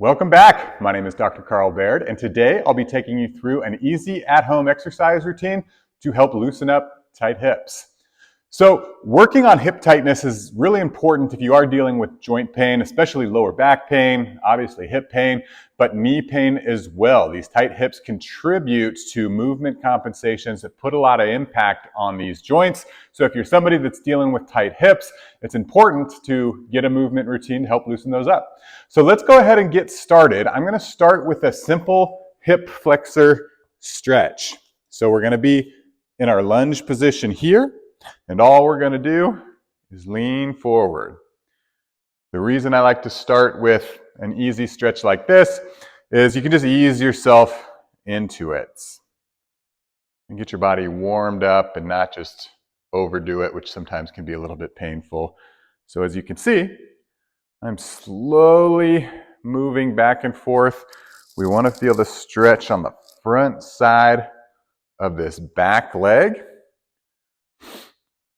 Welcome back. My name is Dr. Carl Baird, and today I'll be taking you through an easy at-home exercise routine to help loosen up tight hips. So working on hip tightness is really important if you are dealing with joint pain, especially lower back pain, obviously hip pain, but knee pain as well. These tight hips contribute to movement compensations that put a lot of impact on these joints. So if you're somebody that's dealing with tight hips, it's important to get a movement routine to help loosen those up. So let's go ahead and get started. I'm going to start with a simple hip flexor stretch. So we're going to be in our lunge position here. And all we're going to do is lean forward. The reason I like to start with an easy stretch like this is you can just ease yourself into it and get your body warmed up and not just overdo it, which sometimes can be a little bit painful. So as you can see, I'm slowly moving back and forth. We want to feel the stretch on the front side of this back leg.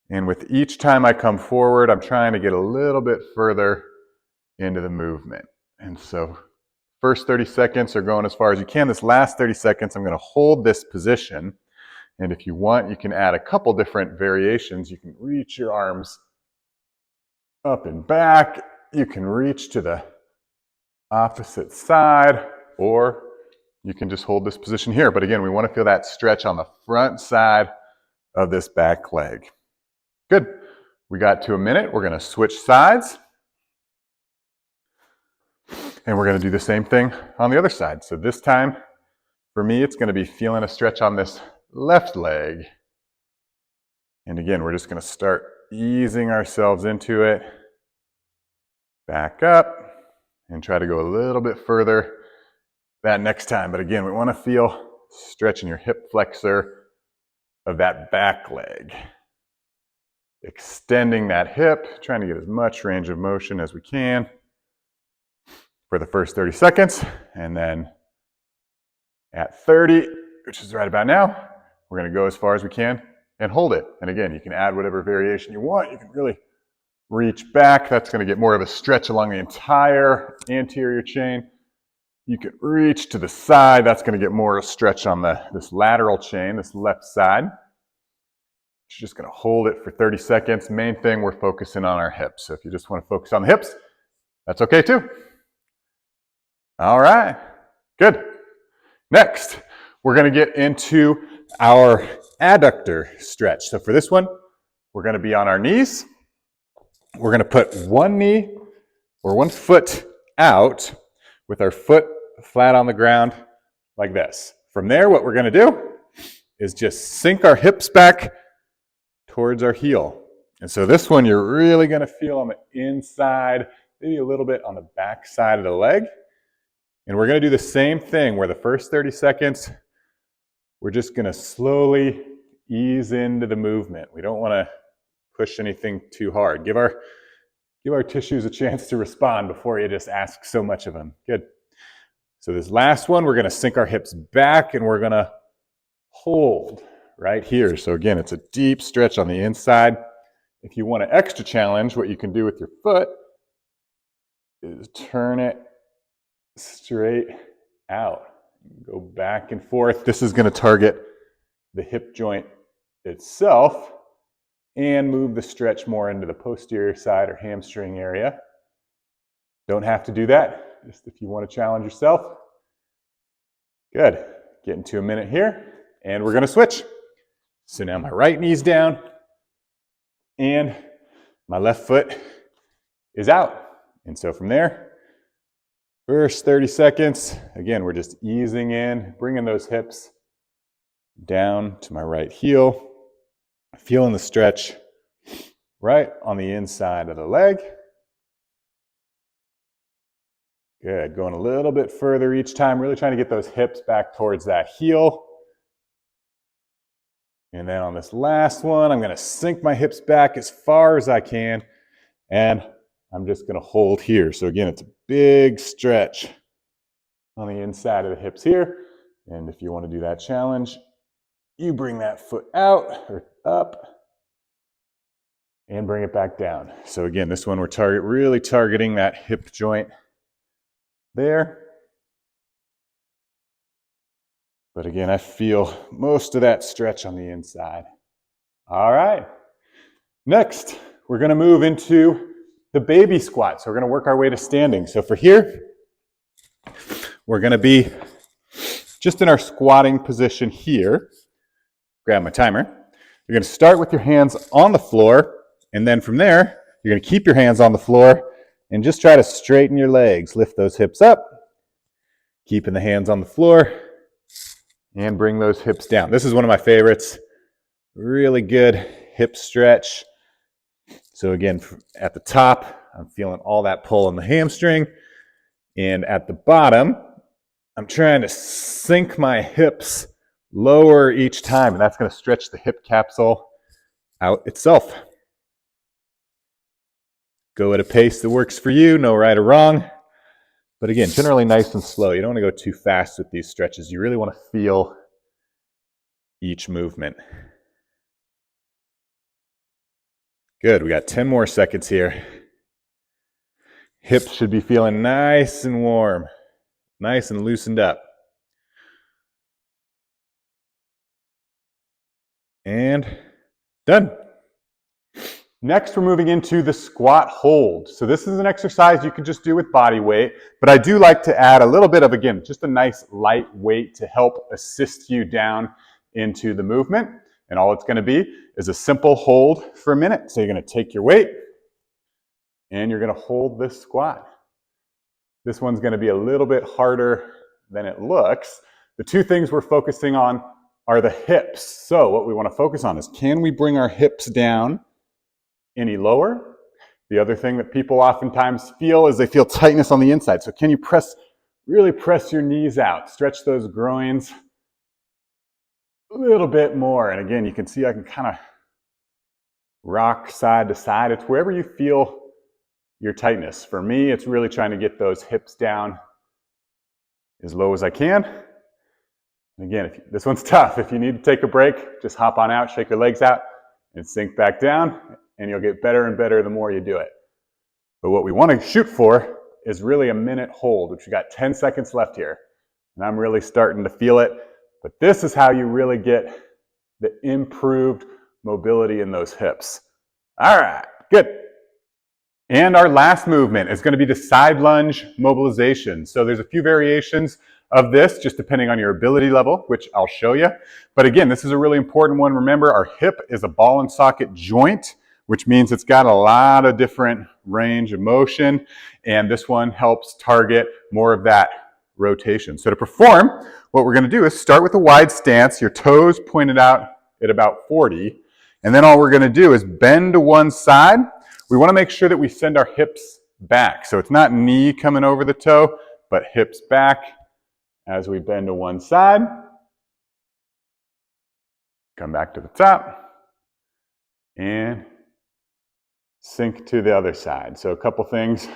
And with each time I come forward, I'm trying to get a little bit further into the movement. And so first 30 seconds are going as far as you can. This last 30 seconds, I'm going to hold this position. And if you want, you can add a couple different variations. You can reach your arms up and back. You can reach to the opposite side, or you can just hold this position here. But again, we want to feel that stretch on the front side of this back leg. Good. We got to a minute. We're going to switch sides. And we're going to do the same thing on the other side. So this time, for me, it's going to be feeling a stretch on this left leg. And again, we're just going to start easing ourselves into it. Back up and try to go a little bit further that next time. But again, we want to feel stretching your hip flexor of that back leg. Extending that hip, trying to get as much range of motion as we can for the first 30 seconds. And then at 30, which is right about now, we're going to go as far as we can and hold it. And again, you can add whatever variation you want. You can really reach back. That's going to get more of a stretch along the entire anterior chain. You can reach to the side. That's going to get more of a stretch on this lateral chain, this left side. You're just going to hold it for 30 seconds. Main thing, we're focusing on our hips. So if you just want to focus on the hips, that's okay too. All right, good. Next, we're going to get into our adductor stretch. So for this one, we're going to be on our knees. We're going to put one knee or one foot out with our foot flat on the ground like this. From there, what we're going to do is just sink our hips back towards our heel. And so this one you're really going to feel on the inside, maybe a little bit on the back side of the leg. And we're going to do the same thing where the first 30 seconds, we're just going to slowly ease into the movement. We don't want to push anything too hard. Give our tissues a chance to respond before you just ask so much of them. Good. So this last one, we're going to sink our hips back and we're going to hold right here. So again, it's a deep stretch on the inside. If you want an extra challenge, what you can do with your foot is turn it straight out. Go back and forth. This is going to target the hip joint itself and move the stretch more into the posterior side or hamstring area. Don't have to do that, just if you want to challenge yourself. Good. Getting to a minute here, and we're going to switch. So now my right knee's down, and my left foot is out. And so from there, first 30 seconds, again, we're just easing in, bringing those hips down to my right heel, feeling the stretch right on the inside of the leg. Good, going a little bit further each time, really trying to get those hips back towards that heel. And then on this last one, I'm going to sink my hips back as far as I can, and I'm just going to hold here. So again, it's a big stretch on the inside of the hips here. And if you want to do that challenge, you bring that foot out or up and bring it back down. So again, this one we're really targeting that hip joint there. But again, I feel most of that stretch on the inside. All right. Next, we're going to move into the baby squat. So we're going to work our way to standing. So for here, we're going to be just in our squatting position here. Grab my timer. You're going to start with your hands on the floor, and then from there, you're going to keep your hands on the floor and just try to straighten your legs. Lift those hips up, keeping the hands on the floor, and bring those hips down. This is one of my favorites. Really good hip stretch. So again, at the top, I'm feeling all that pull in the hamstring. And at the bottom, I'm trying to sink my hips lower each time, and that's going to stretch the hip capsule out itself. Go at a pace that works for you, no right or wrong. But again, generally nice and slow. You don't want to go too fast with these stretches. You really want to feel each movement. Good, we got 10 more seconds here. Hips should be feeling nice and warm, nice and loosened up. And done. Next, we're moving into the squat hold. So this is an exercise you can just do with body weight, but I do like to add a little bit of, again, just a nice light weight to help assist you down into the movement. And all it's going to be is a simple hold for a minute. So you're going to take your weight and you're going to hold this squat. This one's going to be a little bit harder than it looks. The two things we're focusing on are the hips. So what we want to focus on is, can we bring our hips down any lower? The other thing that people oftentimes feel is they feel tightness on the inside. So can you really press your knees out, stretch those groins a little bit more. And again, you can see I can kind of rock side to side. It's wherever you feel your tightness. For me, it's really trying to get those hips down as low as I can. And again, this one's tough. If you need to take a break, just hop on out, shake your legs out, and sink back down, and you'll get better and better the more you do it. But what we want to shoot for is really a minute hold, which we got 10 seconds left here. And I'm really starting to feel it. But this is how you really get the improved mobility in those hips. All right, good. And our last movement is going to be the side lunge mobilization. So there's a few variations of this, just depending on your ability level, which I'll show you. But again, this is a really important one. Remember, our hip is a ball and socket joint, which means it's got a lot of different range of motion. And this one helps target more of that rotation. So to perform, what we're going to do is start with a wide stance, your toes pointed out at about 40. And then all we're going to do is bend to one side. We want to make sure that we send our hips back. So it's not knee coming over the toe, but hips back as we bend to one side. Come back to the top and sink to the other side. So a couple things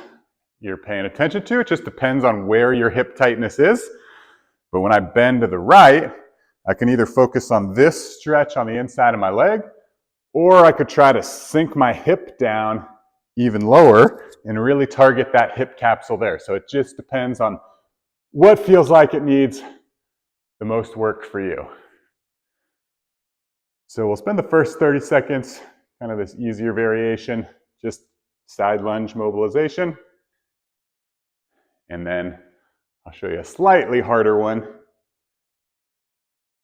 you're paying attention to. It just depends on where your hip tightness is. But when I bend to the right, I can either focus on this stretch on the inside of my leg, or I could try to sink my hip down even lower and really target that hip capsule there. So it just depends on what feels like it needs the most work for you. So we'll spend the first 30 seconds, kind of this easier variation, just side lunge mobilization. And then I'll show you a slightly harder one.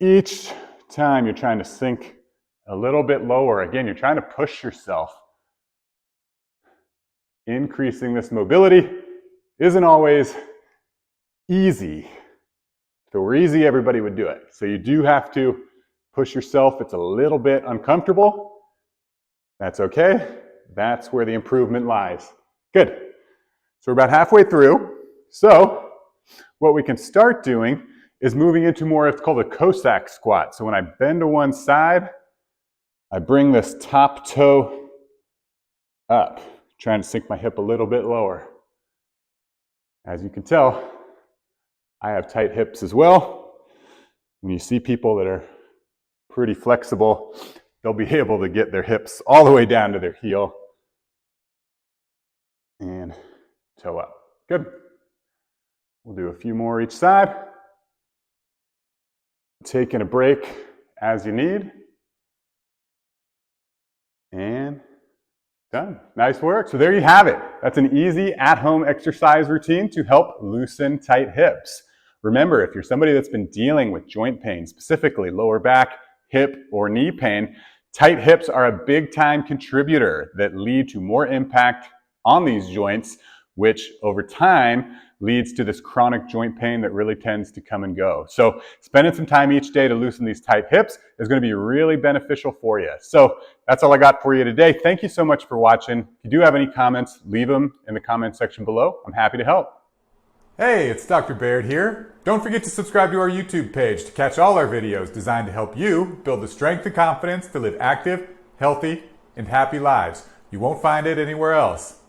Each time you're trying to sink a little bit lower. Again, you're trying to push yourself. Increasing this mobility isn't always easy. If it were easy, everybody would do it. So you do have to push yourself. It's a little bit uncomfortable. That's okay. That's where the improvement lies. Good. So we're about halfway through. So what we can start doing is moving into more, it's called a Cossack squat. So when I bend to one side, I bring this top toe up, trying to sink my hip a little bit lower. As you can tell, I have tight hips as well. When you see people that are pretty flexible, they'll be able to get their hips all the way down to their heel and toe up. Good. We'll do a few more each side. Taking a break as you need. And done. Nice work. So there you have it. That's an easy at-home exercise routine to help loosen tight hips. Remember, if you're somebody that's been dealing with joint pain, specifically lower back, hip, or knee pain, tight hips are a big-time contributor that lead to more impact on these joints, which over time leads to this chronic joint pain that really tends to come and go. So spending some time each day to loosen these tight hips is going to be really beneficial for you. So that's all I got for you today. Thank you so much for watching. If you do have any comments, leave them in the comment section below. I'm happy to help. Hey, it's Dr. Baird here. Don't forget to subscribe to our YouTube page to catch all our videos designed to help you build the strength and confidence to live active, healthy, and happy lives. You won't find it anywhere else.